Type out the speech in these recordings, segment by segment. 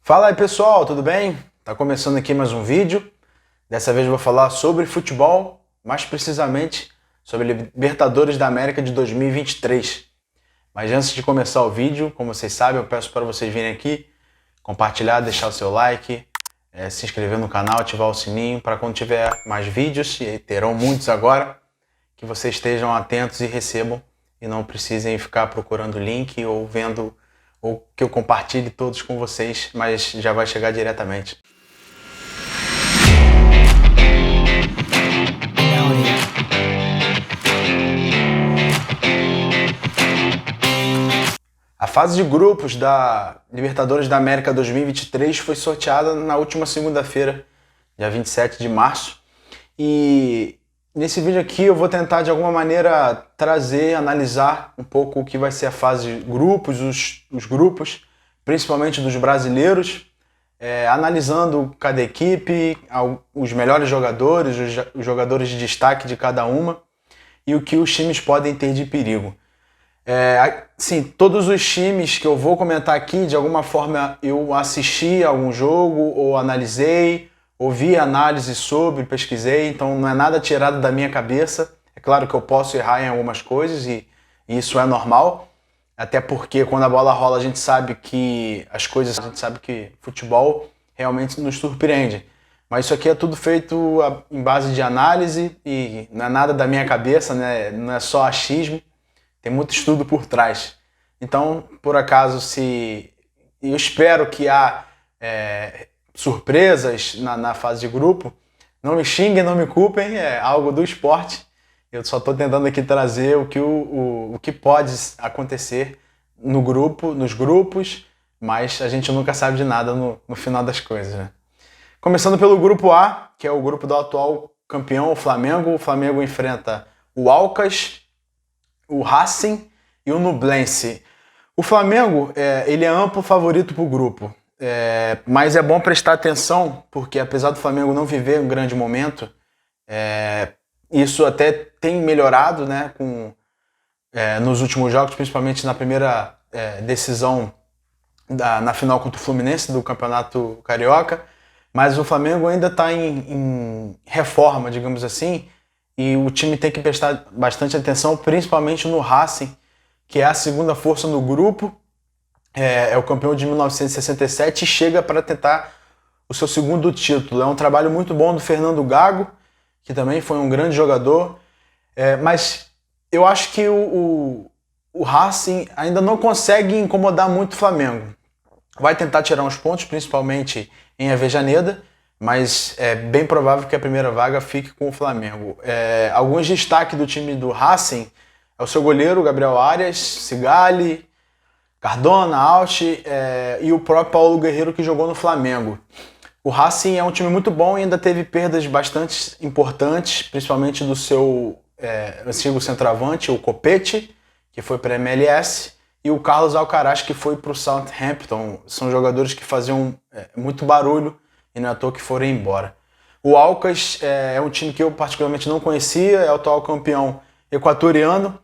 Fala aí pessoal, tudo bem? Tá começando aqui mais um vídeo. Dessa vez eu vou falar sobre futebol, mais precisamente sobre a Libertadores da América de 2023. Mas antes de começar o vídeo, como vocês sabem, eu peço para vocês virem aqui, compartilhar, deixar o seu like, se inscrever no canal, ativar o sininho para quando tiver mais vídeos, e terão muitos agora, que vocês estejam atentos e recebam e não precisem ficar procurando link ou vendo ou que eu compartilhe todos com vocês, mas já vai chegar diretamente. A fase de grupos da Libertadores da América 2023 foi sorteada na última segunda-feira, dia 27 de março. E nesse vídeo aqui eu vou tentar de alguma maneira trazer, analisar um pouco o que vai ser a fase de grupos, os grupos, principalmente dos brasileiros, analisando cada equipe, os melhores jogadores, os jogadores de destaque de cada uma e o que os times podem ter de perigo. Sim, todos os times que eu vou comentar aqui, de alguma forma eu assisti a algum jogo ou analisei, ouvi análise sobre, pesquisei, então não é nada tirado da minha cabeça. É claro que eu posso errar em algumas coisas e isso é normal, até porque quando a bola rola a gente sabe que a gente sabe que futebol realmente nos surpreende. Mas isso aqui é tudo feito em base de análise e não é nada da minha cabeça, né? Não é só achismo, tem muito estudo por trás. Então, por acaso, eu espero que há surpresas na fase de grupo, não me xinguem, não me culpem, é algo do esporte. Eu só estou tentando aqui trazer o que pode acontecer no grupo, nos grupos, mas a gente nunca sabe de nada no final das coisas, né? Começando pelo grupo A, que é o grupo do atual campeão, o Flamengo. O Flamengo enfrenta o Alcas, o Racing e o Nublense. O Flamengo, ele é amplo favorito para o grupo, mas é bom prestar atenção, porque apesar do Flamengo não viver um grande momento, isso até tem melhorado, né, nos últimos jogos, principalmente na primeira decisão na final contra o Fluminense do Campeonato Carioca, mas o Flamengo ainda está em reforma, digamos assim, e o time tem que prestar bastante atenção, principalmente no Racing, que é a segunda força no grupo, é o campeão de 1967 e chega para tentar o seu segundo título. É um trabalho muito bom do Fernando Gago, que também foi um grande jogador, mas eu acho que o Racing ainda não consegue incomodar muito o Flamengo. Vai tentar tirar uns pontos, principalmente em Avejaneda, mas é bem provável que a primeira vaga fique com o Flamengo. Alguns destaques do time do Racing é o seu goleiro, Gabriel Arias, Sigali, Cardona, Alt e o próprio Paulo Guerreiro, que jogou no Flamengo. O Racing é um time muito bom e ainda teve perdas bastante importantes, principalmente do seu antigo centroavante, o Copete, que foi para a MLS, e o Carlos Alcaraz, que foi para o Southampton. São jogadores que faziam muito barulho e não é à toa que foram embora. O Alcas é um time que eu particularmente não conhecia, é o atual campeão equatoriano,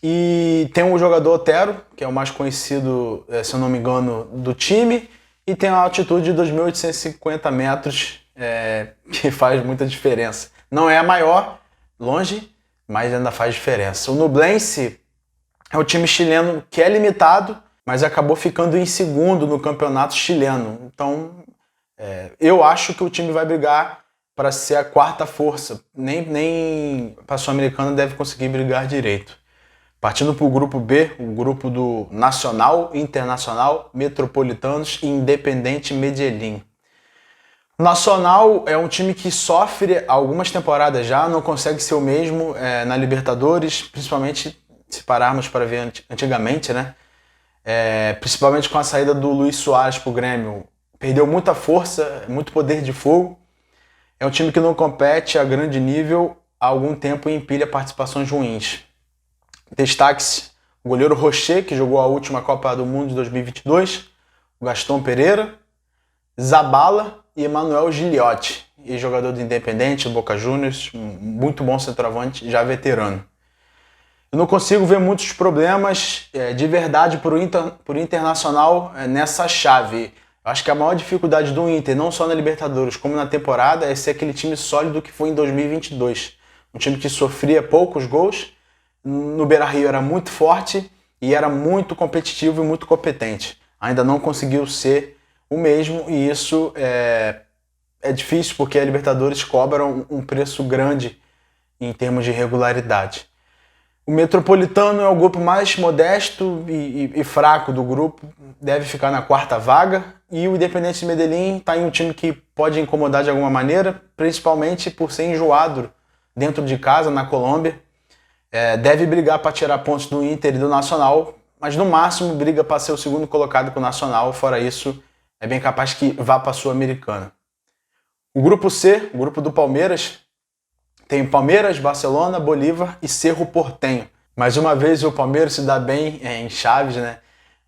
e tem um jogador Otero, que é o mais conhecido, se eu não me engano, do time, e tem uma altitude de 2.850 metros, que faz muita diferença. Não é a maior, longe, mas ainda faz diferença. O Nublense é um time chileno que é limitado, mas acabou ficando em segundo no campeonato chileno. Então, eu acho que o time vai brigar para ser a quarta força. Nem para a Sul-Americana deve conseguir brigar direito. Partindo para o grupo B, o grupo do Nacional, Internacional, Metropolitanos e Independente Medellín. O Nacional é um time que sofre algumas temporadas já, não consegue ser o mesmo na Libertadores, principalmente se pararmos para ver antigamente, né? Principalmente com a saída do Luis Soares para o Grêmio. Perdeu muita força, muito poder de fogo. É um time que não compete a grande nível há algum tempo e empilha participações ruins. Destaque-se o goleiro Rocher, que jogou a última Copa do Mundo de 2022, o Gaston Pereira, Zabala e Emanuel Gigliotti, ex-jogador do Independente, do Boca Juniors, um muito bom centroavante, já veterano. Eu não consigo ver muitos problemas de verdade para o Internacional nessa chave. Eu acho que a maior dificuldade do Inter, não só na Libertadores, como na temporada, é ser aquele time sólido que foi em 2022. Um time que sofria poucos gols, no Beira-Rio era muito forte e era muito competitivo e muito competente. Ainda não conseguiu ser o mesmo e isso é difícil porque a Libertadores cobra um preço grande em termos de regularidade. O Metropolitano é o grupo mais modesto e fraco do grupo, deve ficar na quarta vaga. E o Independente Medellín está em um time que pode incomodar de alguma maneira, principalmente por ser enjoado dentro de casa, na Colômbia. Deve brigar para tirar pontos do Inter e do Nacional, mas no máximo briga para ser o segundo colocado com o Nacional. Fora isso, é bem capaz que vá para a Sul-Americana. O grupo C, o grupo do Palmeiras, tem Palmeiras, Barcelona, Bolívar e Cerro Porteño. Mais uma vez o Palmeiras se dá bem em chaves, né?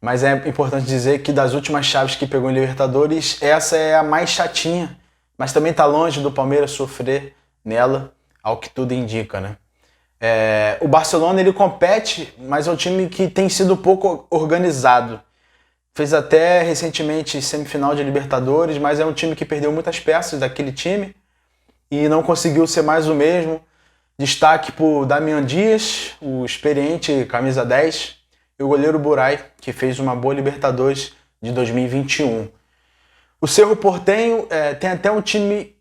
Mas é importante dizer que das últimas chaves que pegou em Libertadores, essa é a mais chatinha. Mas também está longe do Palmeiras sofrer nela, ao que tudo indica, né? O Barcelona ele compete, mas é um time que tem sido pouco organizado. Fez até recentemente semifinal de Libertadores, mas é um time que perdeu muitas peças daquele time e não conseguiu ser mais o mesmo. Destaque por Damian Dias, o experiente camisa 10, e o goleiro Buray, que fez uma boa Libertadores de 2021. O Cerro Porteño tem até um time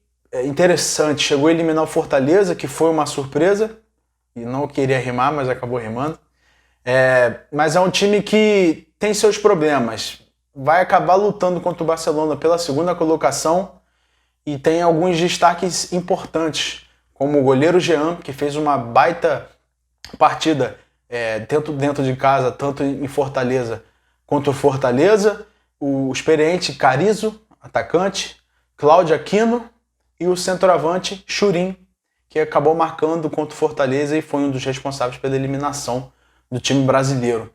interessante, chegou a eliminar o Fortaleza, que foi uma surpresa, e não queria rimar, mas acabou rimando. Mas é um time que tem seus problemas, vai acabar lutando contra o Barcelona pela segunda colocação, e tem alguns destaques importantes, como o goleiro Jean, que fez uma baita partida dentro de casa, tanto em Fortaleza quanto o Fortaleza, o experiente Carrizo, atacante, Cláudio Aquino e o centroavante Churin, que acabou marcando contra o Fortaleza e foi um dos responsáveis pela eliminação do time brasileiro.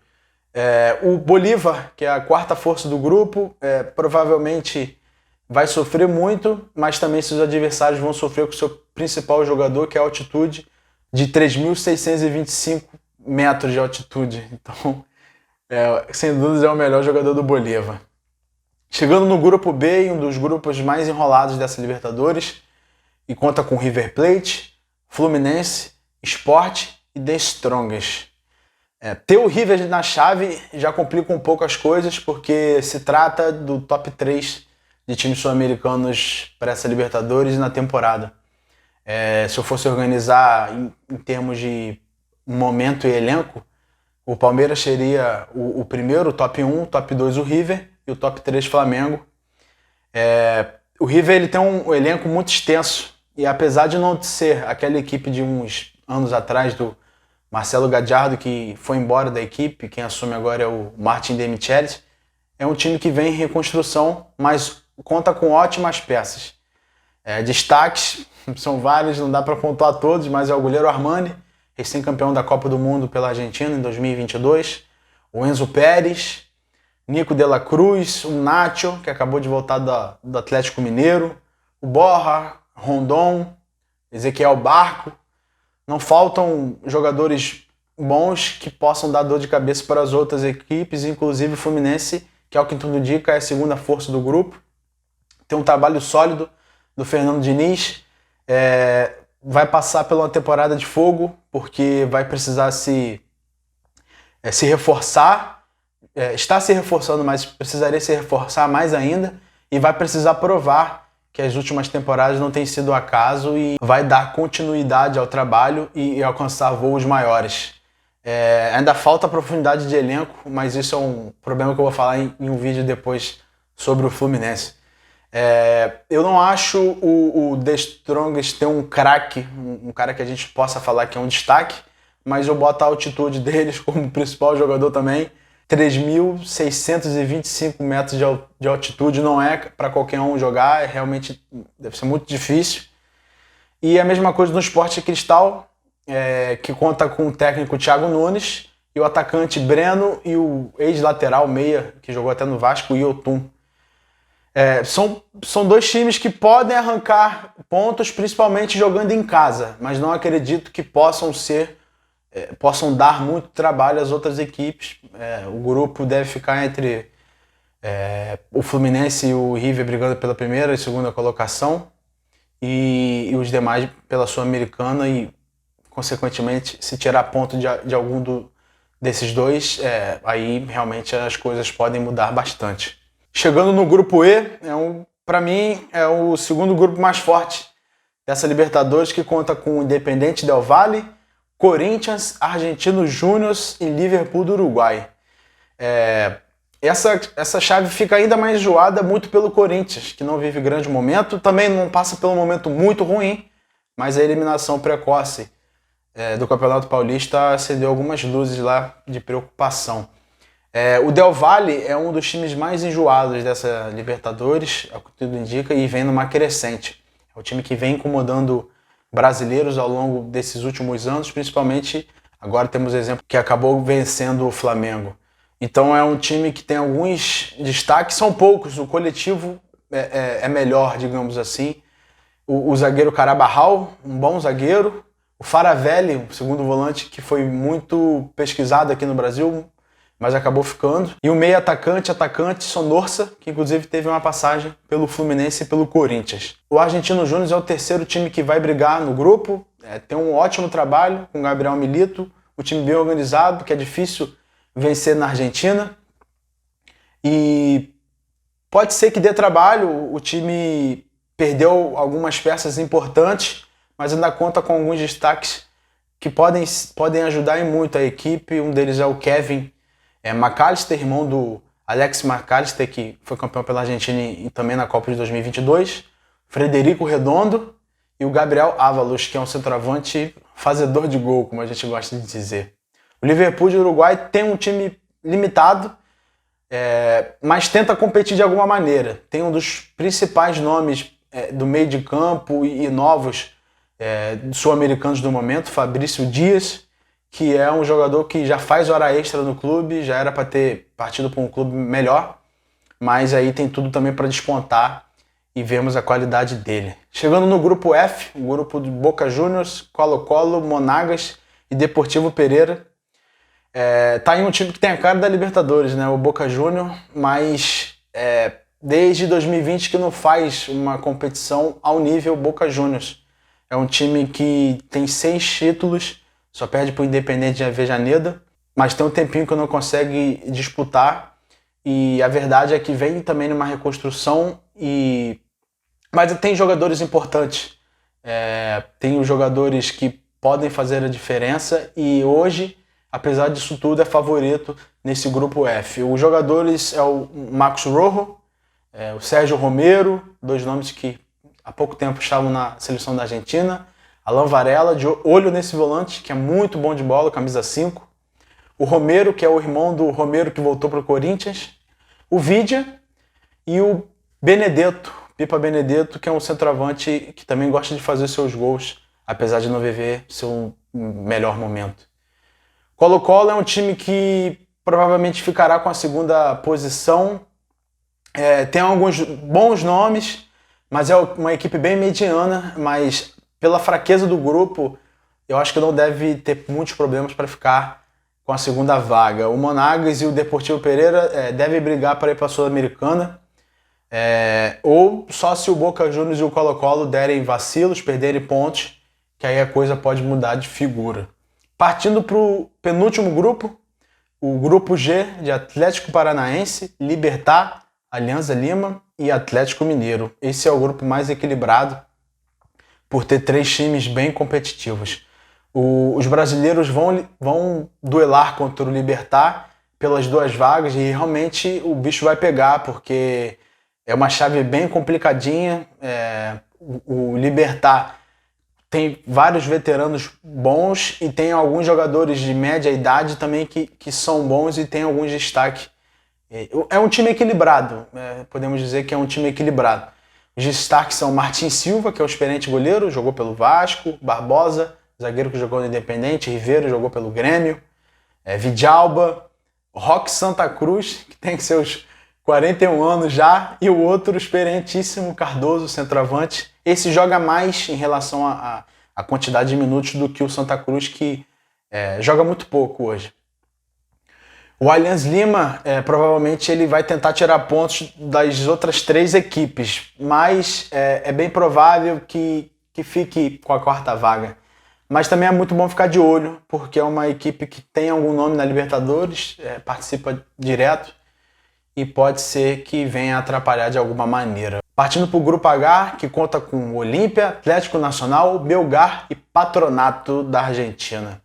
O Bolívar, que é a quarta força do grupo, provavelmente vai sofrer muito, mas também seus adversários vão sofrer com o seu principal jogador, que é a altitude de 3.625 metros de altitude. Então, sem dúvida, é o melhor jogador do Bolívar. Chegando no grupo B, um dos grupos mais enrolados dessa Libertadores, e conta com River Plate, Fluminense, Sport e The Strongest. Ter o River na chave já complica um pouco as coisas, porque se trata do top 3 de times sul-americanos para essa Libertadores na temporada. Se eu fosse organizar em termos de momento e elenco, o Palmeiras seria o primeiro, o top 1, o top 2 o River e o top 3 Flamengo. O River ele tem um elenco muito extenso e apesar de não ser aquela equipe de uns anos atrás do Marcelo Gallardo, que foi embora da equipe, quem assume agora é o Martin Demichelis, é um time que vem em reconstrução, mas conta com ótimas peças. Destaques, são vários, não dá para pontuar todos, mas é o goleiro Armani, recém-campeão da Copa do Mundo pela Argentina em 2022, o Enzo Pérez, Nico de la Cruz, o Nacho, que acabou de voltar do Atlético Mineiro, o Borja, Rondon, Ezequiel Barco. Não faltam jogadores bons que possam dar dor de cabeça para as outras equipes, inclusive o Fluminense, que é o que tudo indica, é a segunda força do grupo. Tem um trabalho sólido do Fernando Diniz. Vai passar pela uma temporada de fogo, porque vai precisar se reforçar. Está se reforçando, mas precisaria se reforçar mais ainda. E vai precisar provar que as últimas temporadas não têm sido acaso e vai dar continuidade ao trabalho e alcançar voos maiores. Ainda falta profundidade de elenco, mas isso é um problema que eu vou falar em um vídeo depois sobre o Fluminense. Eu não acho o The Strongest ter um craque, um cara que a gente possa falar que é um destaque, mas eu boto a altitude deles como principal jogador também. 3.625 metros de altitude não é para qualquer um jogar, realmente deve ser muito difícil. E a mesma coisa no Sport Cristal, que conta com o técnico Thiago Nunes e o atacante Breno e o ex-lateral meia, que jogou até no Vasco, o Yotun. São dois times que podem arrancar pontos, principalmente jogando em casa, mas não acredito que possam dar muito trabalho às outras equipes. O grupo deve ficar entre O Fluminense e o River brigando pela primeira e segunda colocação, e os demais pela Sul-Americana, e consequentemente, se tirar ponto de algum desses dois, aí realmente as coisas podem mudar bastante. Chegando no grupo E, para mim é o segundo grupo mais forte dessa Libertadores, que conta com o Independiente Del Valle, Corinthians, Argentinos Júniors e Liverpool do Uruguai. Essa chave fica ainda mais enjoada muito pelo Corinthians, que não vive grande momento, também não passa pelo momento muito ruim, mas a eliminação precoce do Campeonato Paulista acendeu algumas luzes lá de preocupação. O Del Valle é um dos times mais enjoados dessa Libertadores, é o que tudo indica, e vem numa crescente. É o time que vem incomodando brasileiros ao longo desses últimos anos, principalmente agora temos exemplo que acabou vencendo o Flamengo. Então é um time que tem alguns destaques, são poucos, o coletivo é melhor, digamos assim. O zagueiro Carabarral, um bom zagueiro. O Faravelli, o segundo volante, que foi muito pesquisado aqui no Brasil, mas acabou ficando. E o meio atacante Sonorsa, que inclusive teve uma passagem pelo Fluminense e pelo Corinthians. O Argentinos Júnior é o terceiro time que vai brigar no grupo. Tem um ótimo trabalho com o Gabriel Milito, um time bem organizado, que é difícil vencer na Argentina. E pode ser que dê trabalho, o time perdeu algumas peças importantes, mas ainda conta com alguns destaques que podem ajudar em muito a equipe. Um deles é o Kevin McAllister, irmão do Alex McAllister, que foi campeão pela Argentina e também na Copa de 2022. Frederico Redondo e o Gabriel Ávalos, que é um centroavante fazedor de gol, como a gente gosta de dizer. O Liverpool de Uruguai tem um time limitado, mas tenta competir de alguma maneira. Tem um dos principais nomes do meio de campo e novos sul-americanos do momento, Fabrício Dias, que é um jogador que já faz hora extra no clube, já era para ter partido para um clube melhor, mas aí tem tudo também para despontar e vemos a qualidade dele. Chegando no grupo F, o grupo de Boca Juniors, Colo-Colo, Monagas e Deportivo Pereira. Tá em um time que tem a cara da Libertadores, né? O Boca Juniors, mas desde 2020 que não faz uma competição ao nível Boca Juniors. É um time que tem 6 títulos, só perde para o Independiente de Avejaneda, mas tem um tempinho que não consegue disputar, e a verdade é que vem também numa reconstrução, mas tem jogadores importantes, tem os jogadores que podem fazer a diferença, e hoje, apesar disso tudo, é favorito nesse grupo F. Os jogadores é o Marcos Rojo, o Sérgio Romero, 2 nomes que há pouco tempo estavam na seleção da Argentina. Alan Varela, de olho nesse volante, que é muito bom de bola, camisa 5. O Romero, que é o irmão do Romero que voltou para o Corinthians. O Vidia e o Benedetto, Pipa Benedetto, que é um centroavante que também gosta de fazer seus gols, apesar de não viver seu melhor momento. Colo-Colo é um time que provavelmente ficará com a segunda posição. Tem alguns bons nomes, mas é uma equipe bem mediana, mas pela fraqueza do grupo, eu acho que não deve ter muitos problemas para ficar com a segunda vaga. O Monagas e o Deportivo Pereira devem brigar para ir para a Sul-Americana, ou só se o Boca Juniors e o Colo-Colo derem vacilos, perderem pontos, que aí a coisa pode mudar de figura. Partindo para o penúltimo grupo, o grupo G de Atlético Paranaense, Libertad, Alianza Lima e Atlético Mineiro. Esse é o grupo mais equilibrado, por ter 3 times bem competitivos. Os brasileiros vão duelar contra o Libertad pelas 2 vagas, e realmente o bicho vai pegar, porque é uma chave bem complicadinha. O Libertad tem vários veteranos bons e tem alguns jogadores de média idade também que são bons e tem alguns destaques. É um time equilibrado, podemos dizer que é um time equilibrado. Os destaques são Martin Silva, que é o experiente goleiro, jogou pelo Vasco, Barbosa, zagueiro que jogou no Independente, Ribeiro jogou pelo Grêmio, Vidalba, Roque Santa Cruz, que tem seus 41 anos já, e o outro experientíssimo Cardoso, centroavante. Esse joga mais em relação à quantidade de minutos do que o Santa Cruz, que joga muito pouco hoje. O Alianza Lima, provavelmente ele vai tentar tirar pontos das outras 3 equipes, mas é bem provável que fique com a 4ª vaga. Mas também é muito bom ficar de olho, porque é uma equipe que tem algum nome na Libertadores, participa direto e pode ser que venha atrapalhar de alguma maneira. Partindo para o Grupo H, que conta com Olímpia, Atlético Nacional, Melgar e Patronato da Argentina.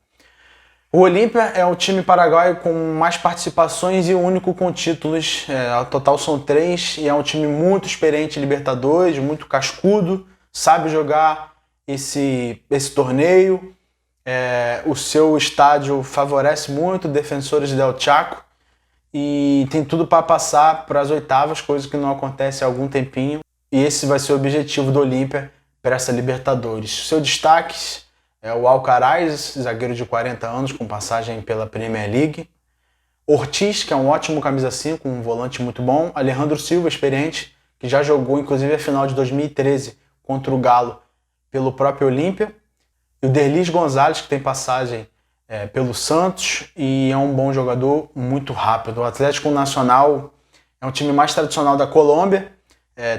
O Olímpia é o time paraguaio com mais participações e o único com títulos. Ao total são 3 e é um time muito experiente em Libertadores, muito cascudo, sabe jogar esse torneio. O seu estádio favorece muito Defensores del Chaco e tem tudo para passar para as oitavas, coisa que não acontece há algum tempinho. E esse vai ser o objetivo do Olímpia para essa Libertadores. Seu destaque é o Alcaraz, zagueiro de 40 anos com passagem pela Premier League. Ortiz, que é um ótimo camisa 5, um volante muito bom. Alejandro Silva, experiente, que já jogou inclusive a final de 2013 contra o Galo pelo próprio Olímpia. E o Derlis Gonzalez, que tem passagem pelo Santos e é um bom jogador, muito rápido. O Atlético Nacional é um time mais tradicional da Colômbia,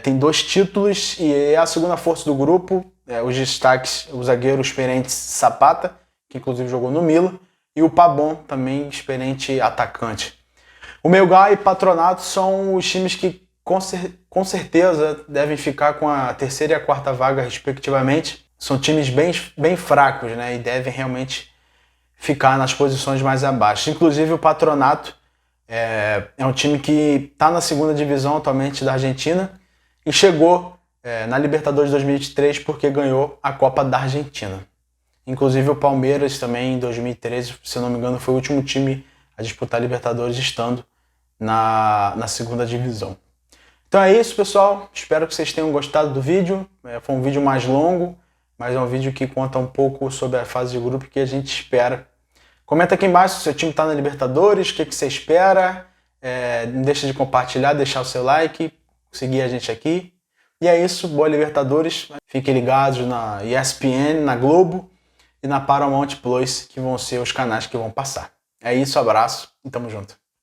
tem 2 títulos e é a segunda força do grupo. Os destaques, o zagueiro experiente Zapata, que inclusive jogou no Milan, e o Pabon, também experiente atacante. O Melgar e Patronato são os times que com certeza devem ficar com a 3ª e a 4ª vaga, respectivamente. São times bem fracos, né? E devem realmente ficar nas posições mais abaixo. Inclusive o Patronato é um time que está na 2ª divisão atualmente da Argentina e chegou na Libertadores 2023 porque ganhou a Copa da Argentina. Inclusive o Palmeiras também em 2013, se eu não me engano, foi o último time a disputar a Libertadores estando na 2ª divisão. Então é isso, pessoal. Espero que vocês tenham gostado do vídeo. Foi um vídeo mais longo, mas é um vídeo que conta um pouco sobre a fase de grupo que a gente espera. Comenta aqui embaixo se o seu time está na Libertadores, o que você espera. Não deixa de compartilhar, deixar o seu like, seguir a gente aqui. E é isso, boa Libertadores. Fiquem ligados na ESPN, na Globo e na Paramount Plus, que vão ser os canais que vão passar. É isso, abraço e tamo junto.